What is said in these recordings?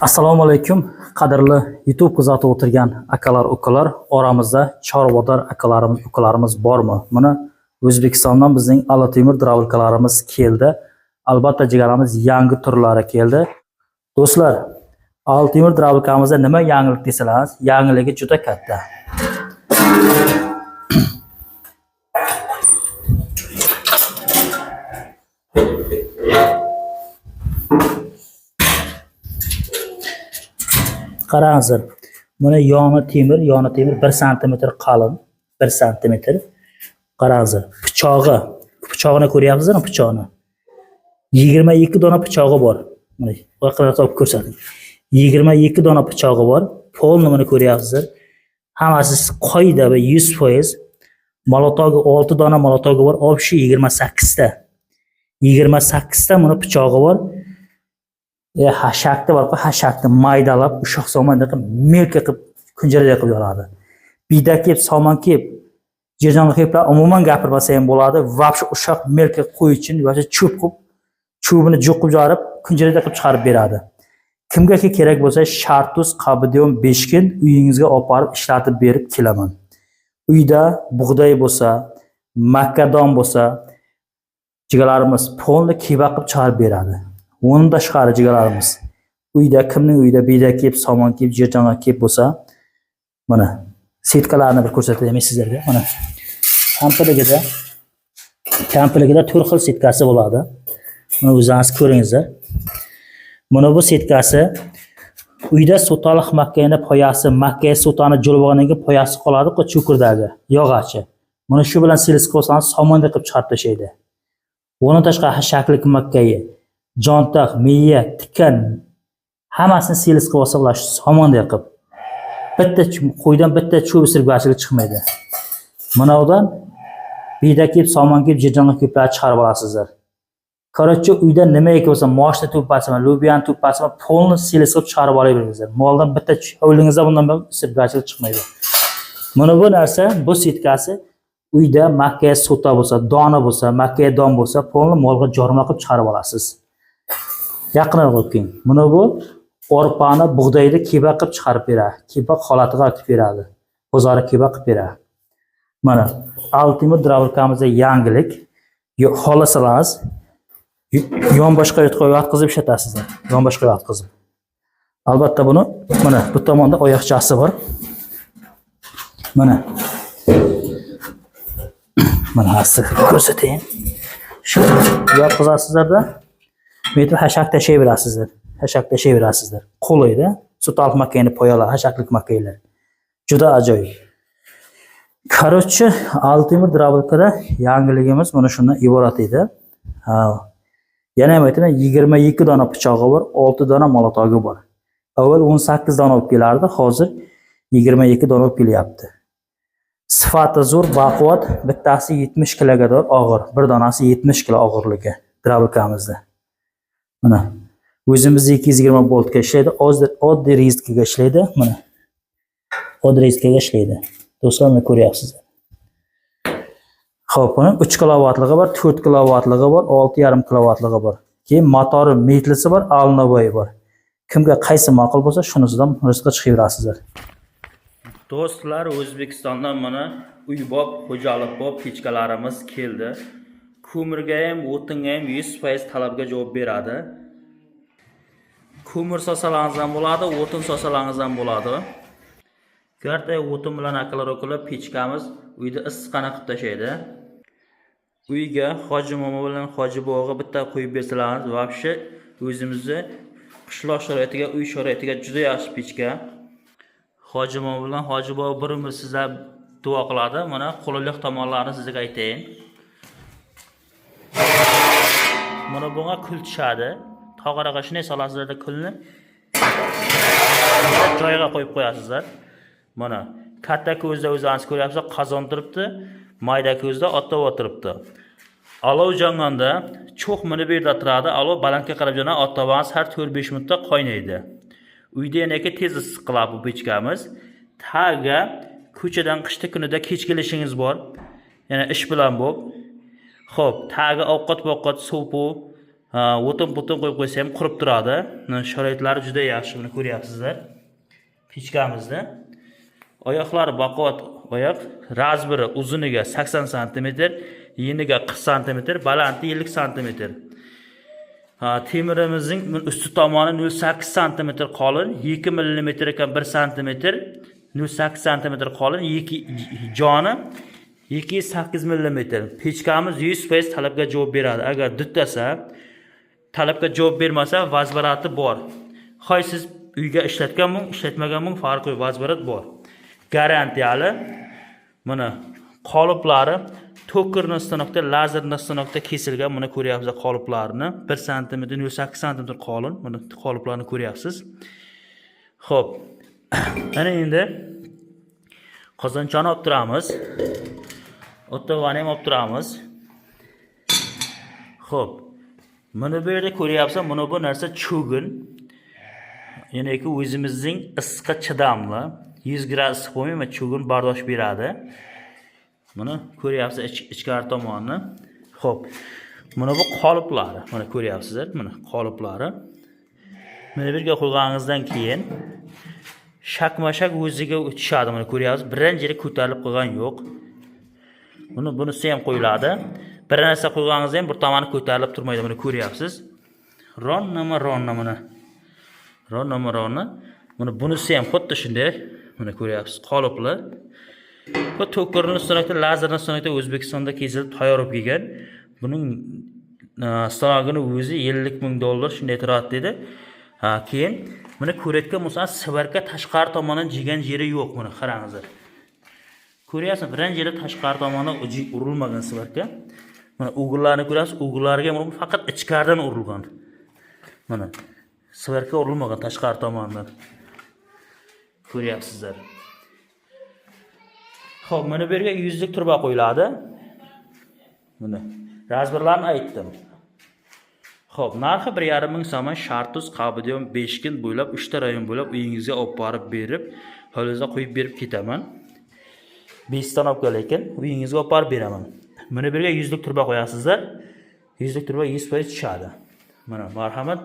Assalomu alaykum, qadrli YouTube kuzatib o'tirgan akalar, ukalar, oramizda chorvador akalarimiz, ukalarimiz bormi? Mana O'zbekistondan bizning Alatemir dravlkalarimiz keldi. Albatta jigaramiz yangi turlari keldi. Do'stlar, Alatemir dravlkamizda nima yangilik desangiz, yangiligi juda katta. Qarangizlar, mana yoni temir 1 sm qalin, 1 sm. Qarangizlar, pichog'ini ko'ryapsizmi, pichog'ini? 22 dona pichog'i bor. Mana vaqtlarda olib ko'rsating. 22 dona pichog'i bor. Polni mana ko'ryapsizlar. Hammasi qoida va 100%. Molotogi 6 dona molotogi bor, obshi 28 ta. 28 ta mana pichog'i bor. Hashakda bor, hashakni maydalab, ushoq somonda qilib, melka qilib, kunjarada qilib yoradi. Biyda kelib, somon kelib, jerjonga keliblar, umuman gapirmasa ham bo'ladi. Vobshe ushoq melka qo'yichin yoki cho'p qilib, cho'bini jo'qib yorib, kunjarada qilib chiqarib beradi. Kimga kerak bo'lsa, Shartus Qabidion 5 kun uyingizga olib borib ishlatib berib kelaman. Uyda bug'doy bo'lsa, makadon bo'lsa, jigarlarimiz polni kiba qilib chiqarib beradi. Onun tashqari jigarlarimiz uyda, kimning uyda biyda kelib, somon kelib, jerjonga kelib bo'lsa, mana setkalarni bir ko'rsataymi sizlarga. Mana kampiligida 4 xil setkasi bo'ladi. Mana o'zingiz ko'ringizlar. Mana bu setkasi uyda sotaliq makkayning poyasi, makkay sotani jo'lbog'ining poyasi qoladi-ku cho'kirdagi, yog'achi. Mana shu bilan siliska olsangiz somonda qilib chiqarib tashlaydi. Onun tashqari hashaklik makkayi, jontoq, miya, tikan hammasini siliska olsa ular somonda qilib. Bitta qo'ydan bitta cho'p sirg'achlik chiqmaydi. Mana udan biyda kelib, somon kelib, jerjonga keliblar chiqarib olasizlar. Korotchi uyda nima eki bo'lsa, moshni to'pasimi, lubyan to'pasimi, polni siliska chiqarib olaveringizlar. Moldan bitta hovlingizda bundan sirg'achlik chiqmaydi. Mana bu narsa, bu setkasi uyda makkaya sota bo'lsa, dona bo'lsa, makkaya don bo'lsa, polni molga jorma qilib chiqarib olasiz. Yaqinroq o'tking. Mana bu orpani, bug'doyni kiba qilib chiqarib beradi. Kiba holatiga olib beradi. Bozori kiba qilib beradi. Mana Alatemir dravlkamizda yangilik. Xolasalar yon boshqa yo'tqa yotqizib ishlatasizlar. Yon boshqa yotqizib. Albatta buni mana bu tomonda oyoqchasi bor. Mana hasi ko'rsatayim. Shu yotqizasizlarda metr hashak tashlayverasizlar. Hashak tashlayverasizlar. Qo'layda sotaliq makkayni poyalar, hashaklik makkaylar. Juda ajoyib. Korotchi, Alatemir dravlkada yangiligimiz mana shundan iborat edi. Yana ham aytaman, 22 dona pichog'i bor, 6 dona molotogi bor. Avval 18 dona olib kelardi, hozir 22 dona olib kelyapti. Sifati zo'r, baquvvat, bittasi 70 kilogador og'ir, bir donasi 70 kilo og'irligi dravlkamizda. Mana o'zimizda 220 voltga ishlaydi, oddiy rezistkaga ishlaydi, mana. Oddiy rezistkaga ishlaydi. Do'stlar, mana ko'ryapsizlar. Xo'p, buni 3 kilovatligi bor, 4 kilovatligi bor, 6,5 kilovatligi bor. Keyin motori metlisi bor, alnovoyi bor. Kimga qaysi ma'qul bo'lsa, shunisidan rizqqa chiqaverasizlar. Do'stlar, O'zbekistondan mana uybob, xo'jalikbob pechkalarimiz keldi. Ko'mirga ham, o'tinga ham 100% talabga javob beradi. Ko'mir sosalaringiz ham bo'ladi, o'tin sosalaringiz ham bo'ladi. Garday o'tin bilan akalar o'qilib pechkamiz uyda issiqxona qilib tashlaydi. Uyga Hoji momo bilan Hoji bog'i bitta qo'yib bersalaringiz, vobshe o'zimizni qishloq sharoitiga, uy sharoitiga juda yaxshi pechka. Hoji momo bilan Hoji bog'i birimiz sizlar duo qiladi. Mana qulaylik tomonlarini sizga aytayin. Mana bunga kul tushadi. Tog'araga shunday solasizlarda kulni joyiga qo'yib qo'yasizlar. Mana katta ko'zda o'zingiz ko'ryapsizlar, qozon turibdi, mayda ko'zda otda o'tiribdi. Olov jonganda cho'q minib yerda turadi, olov balandga qarab jana ottabamiz har 4-5 minutda qaynaydi. Uyda yana tez issiq qiladi bu pechkamiz. Taga ko'chadan qishda kunida kech kelishingiz bor. Yana ish bilan bo'lib. Xo'p, taga ovqat suvi o'tin qo'yib qo'ysa ham qurib turadi. Sharoitlari juda yaxshi, buni ko'ryapsizlar. Pechkamizda oyoqlari baquvvat oyoq, razbiri uzuniga 80 sm, yeniga 40 cm, balandligi 50 cm. Temirimizning usti tomoni 0.8 cm qolin, 2 mm ekan 1 cm, 0.8 cm qolin, joni 2.8 mm. Pechkamiz 100% talabga javob beradi. Agar duttasa, talabga javob bermasa, vazbarati bor. Xoy siz uyga ishlatmagan farqi yo'q, vazbarat bor. Garantiyali. Mana qoliplari tokerni stanokda, lazerni stanokda kesilgan. Buni ko'ryapsiz qoliplarini. 1 cm, 0.8 cm qolin. Buni qoliplarni ko'ryapsiz. Xo'p. Ana endi qozonchani olib turamiz. O'ttovani ham olib turamiz. Xo'p. Mana bu yerda ko'ryapsiz, mana bu narsa cho'gin. Ya'ni o'zimizning issiqqa chidamli. 100 gradus issiq bo'lmaydi, cho'gin bardosh beradi. Mana ko'ryapsiz ichkari tomonni. Xo'p. Mana bu qoliplari. Mana ko'ryapsizlar, mana qoliplari. Mana bu yerga qo'yganingizdan keyin shakmashak o'ziga o'tishadi. Mana ko'ryapsiz, birinchi yeri ko'tarilib qo'ygan yo'q. Bunisi ham qo'yiladi. Bir narsa qo'yganingizda ham bir tomoni ko'tarilib turmaydi. Buni ko'ryapsiz. Ronna mana. Ronna. Mana bunisi ham xuddi shunday. Mana ko'ryapsiz, qolipli. Bu tokerning stanokda, lazerning stanokda O'zbekistonda kesilib tayyor bo'lib kelgan. Buning stanogini o'zi $50,000 shunday turadi dedi. Keyin mana ko'rayotgan bo'lsangiz, sivarka tashqari tomonidan jigan yeri yo'q. Buni qarangizlar. Ko'ryapsiz, birinchi yeri tashqari tomonidan urilmagan sivarka. Mana o'g'illarni ko'rasiz, o'g'illariga faqat ichkaridan urilgan. Mana sivarka urilmagan tashqari tomonidan. Ko'ryapsizlar. Xo'p, mana bu yerga yuzlik turba qo'yiladi. Mana razbirlarni aytdim. Xo'p, narxi 1,5 ming so'm, shartuz qabdiyon 5 kun bo'ylab 3 ta rayon bo'ylab uyingizga olib borib berib, holingizga qo'yib berib ketaman. 5 ta olib lekin uyingizga olib borib beraman. Mana bu yerga yuzlik turba qo'yasizlar. Yuzlik turba 100% tushadi. Mana marhamat.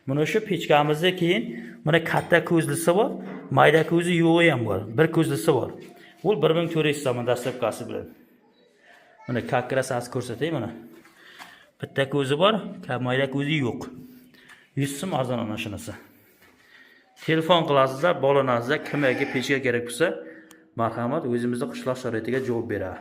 Mana shu pechkamizda keyin mana katta ko'zlisi bor, mayda ko'zi yo'g'i ham bor. Bir ko'zlisi bor. Bu 1400 so'm dastlabkasi bilan. Mana kakrasasi ko'rsatay mana. Bitta ko'zi bor, mayda ko'zi yo'q. 100 so'm arzon ana shunisi. Telefon qilasizlar, bog'lanasizlar, kimga pechka kerak bo'lsa, marhamat o'zimizning qishloq sharoitiga javob beradi.